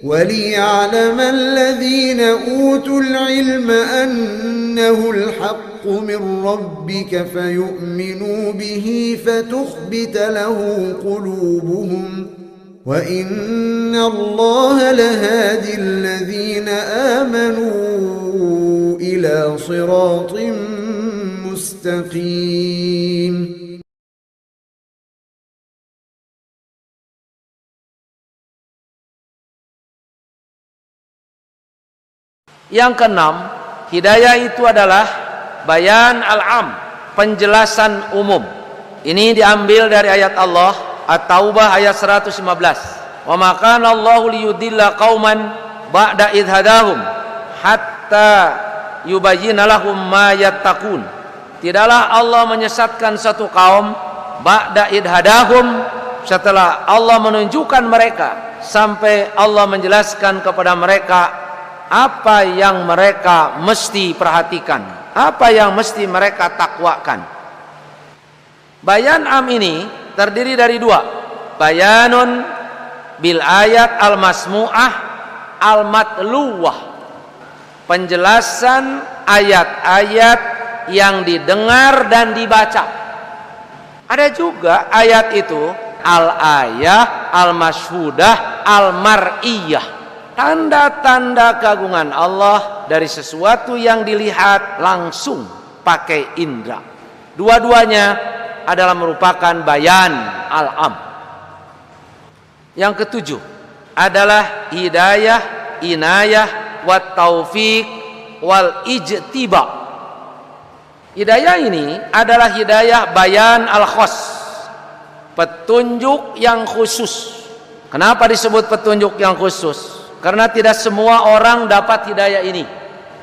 وليعلم الذين أوتوا العلم أنه الحق من ربك فيؤمنوا به فتخبت له قلوبهم وإن الله لهادي الذين آمنوا إلى صراط مستقيم. Yang keenam, hidayah itu adalah bayan al-am, penjelasan umum. Ini diambil dari ayat Allah At-Taubah ayat 115. Wa ma kana Allahu liyudilla qauman ba'da idh hadahum hatta yubayyina lahum ma yattaqun. Tidaklah Allah menyesatkan satu kaum ba'da idh hadahum, setelah Allah menunjukkan mereka sampai Allah menjelaskan kepada mereka apa yang mereka mesti perhatikan, apa yang mesti mereka takwakan. Bayan am ini terdiri dari dua, bayanun bil ayat al-masmu'ah al-matluwah, penjelasan ayat-ayat yang didengar dan dibaca. Ada juga ayat itu al-ayah al-mashhudah al-mar'iyah, tanda-tanda keagungan Allah dari sesuatu yang dilihat langsung pakai indera. Dua-duanya adalah merupakan bayan al-am. Yang ketujuh adalah hidayah, inayah, wat taufiq wal ijtiba. Hidayah ini adalah hidayah bayan al-khas, petunjuk yang khusus. Kenapa disebut petunjuk yang khusus? Karena tidak semua orang dapat hidayah ini.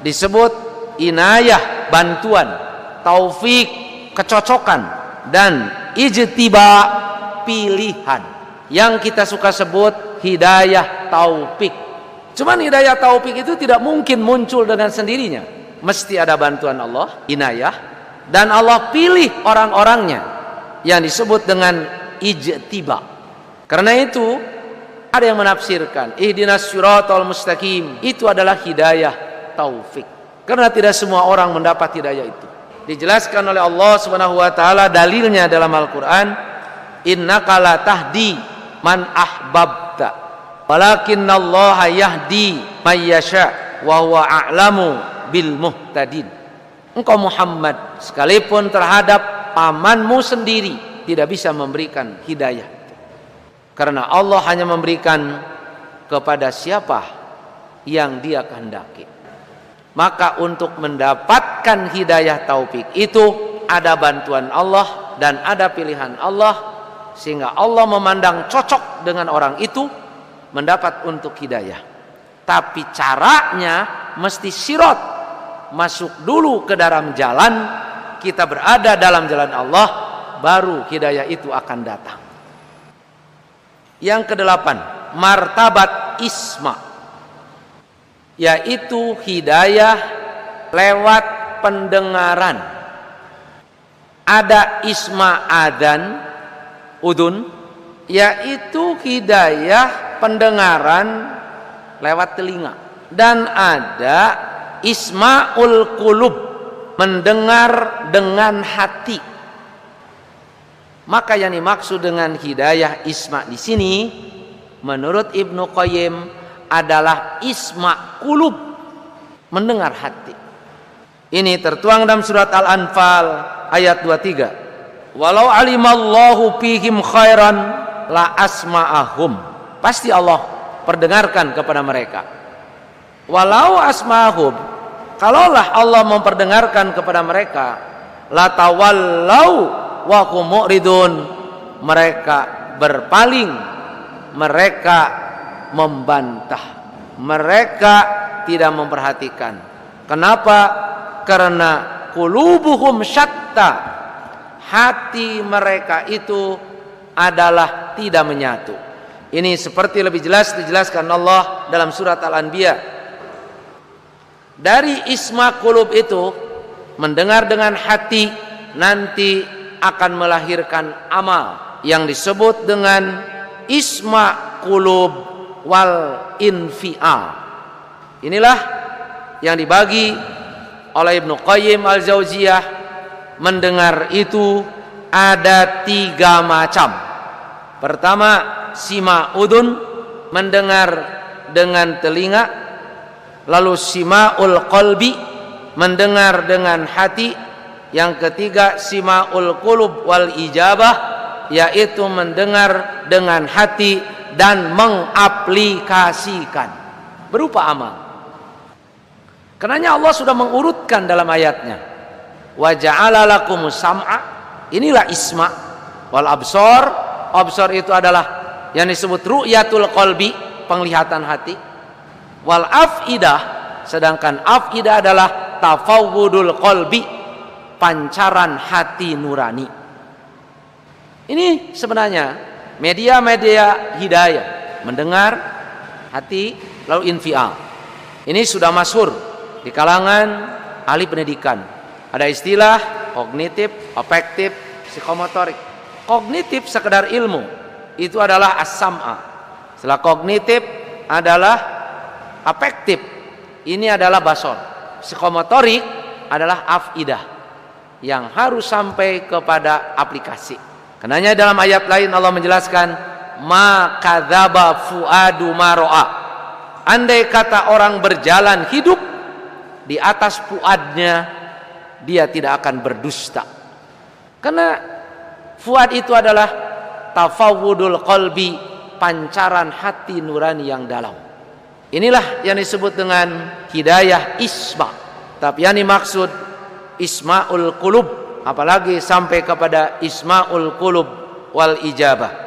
Disebut inayah, bantuan, taufik, kecocokan, dan ijtiba, pilihan. Yang kita suka sebut hidayah taufik. Cuman hidayah taufik itu tidak mungkin muncul dengan sendirinya. Mesti ada bantuan Allah, inayah, dan Allah pilih orang-orangnya yang disebut dengan ijtiba. Karena itu ada yang menafsirkan ihdinas siratal mustaqim itu adalah hidayah taufik, karena tidak semua orang mendapat hidayah itu. Dijelaskan oleh Allah Subhanahu wa taala dalilnya dalam Al-Qur'an, innaka la tahdi man ahbabta walakinnallaha yahdi may yasha wa huwa a'lamu bil muhtadin. Engkau Muhammad, sekalipun terhadap pamanmu sendiri, tidak bisa memberikan hidayah, karena Allah hanya memberikan kepada siapa yang Dia kehendaki. Maka untuk mendapatkan hidayah taufik itu ada bantuan Allah dan ada pilihan Allah, sehingga Allah memandang cocok dengan orang itu mendapat untuk hidayah. Tapi caranya mesti sirat, masuk dulu ke dalam jalan, kita berada dalam jalan Allah, baru hidayah itu akan datang. Yang kedelapan, martabat isma, yaitu hidayah lewat pendengaran. Ada isma adzan, udun, yaitu hidayah pendengaran lewat telinga. Dan ada ismaul qulub, mendengar dengan hati. Maka yang dimaksud dengan hidayah isma di sini menurut Ibnu Qayyim adalah isma qulub, mendengar hati. Ini tertuang dalam surat Al-Anfal ayat 23. Walau alimallahu fihim khairan la asma'ahum. Pasti Allah perdengarkan kepada mereka. Walau asma'ahum, kalaulah Allah memperdengarkan kepada mereka, la tawallau wa hum mu'ridun, mereka berpaling, mereka membantah, mereka tidak memperhatikan. Kenapa? Karena qulubuhum syatta, hati mereka itu adalah tidak menyatu. Ini seperti lebih jelas dijelaskan Allah dalam surat Al-Anbiya. Dari isma qulub itu, mendengar dengan hati, nanti akan melahirkan amal yang disebut dengan isma qulub wal infial. Inilah yang dibagi oleh Ibnu Qayyim al-Jauziyah. Mendengar itu ada 3 macam. Pertama, sima udun, mendengar dengan telinga. Lalu simaul qalbi, mendengar dengan hati. Yang ketiga, simaul qulub wal ijabah, yaitu mendengar dengan hati dan mengaplikasikan berupa amal. Karenanya Allah sudah mengurutkan dalam ayatnya, wa ja'ala lakumus sam'a, inilah isma, wal absor. Absor itu adalah yang disebut ru'yatul qalbi, penglihatan hati. Wal afidah, sedangkan afidah adalah tafawwudul qalbi, pancaran hati nurani. Ini sebenarnya media-media hidayah, mendengar, hati, lalu infial. Ini sudah masyhur di kalangan ahli pendidikan. Ada istilah kognitif, afektif, psikomotorik. Kognitif sekedar ilmu, itu adalah as-sam'a. Setelah kognitif adalah afektif, ini adalah basor. Psikomotorik adalah afidah, yang harus sampai kepada aplikasi. Karenanya dalam ayat lain Allah menjelaskan, ma kadzaba fuadu ma ra'a. Andai kata orang berjalan hidup di atas fuadnya, dia tidak akan berdusta. Karena fuad itu adalah tafawwudul qalbi, pancaran hati nurani yang dalam. Inilah yang disebut dengan hidayah isma. Tapi yang dimaksud ismaul qulub, apalagi sampai kepada ismaul qulub wal ijabah.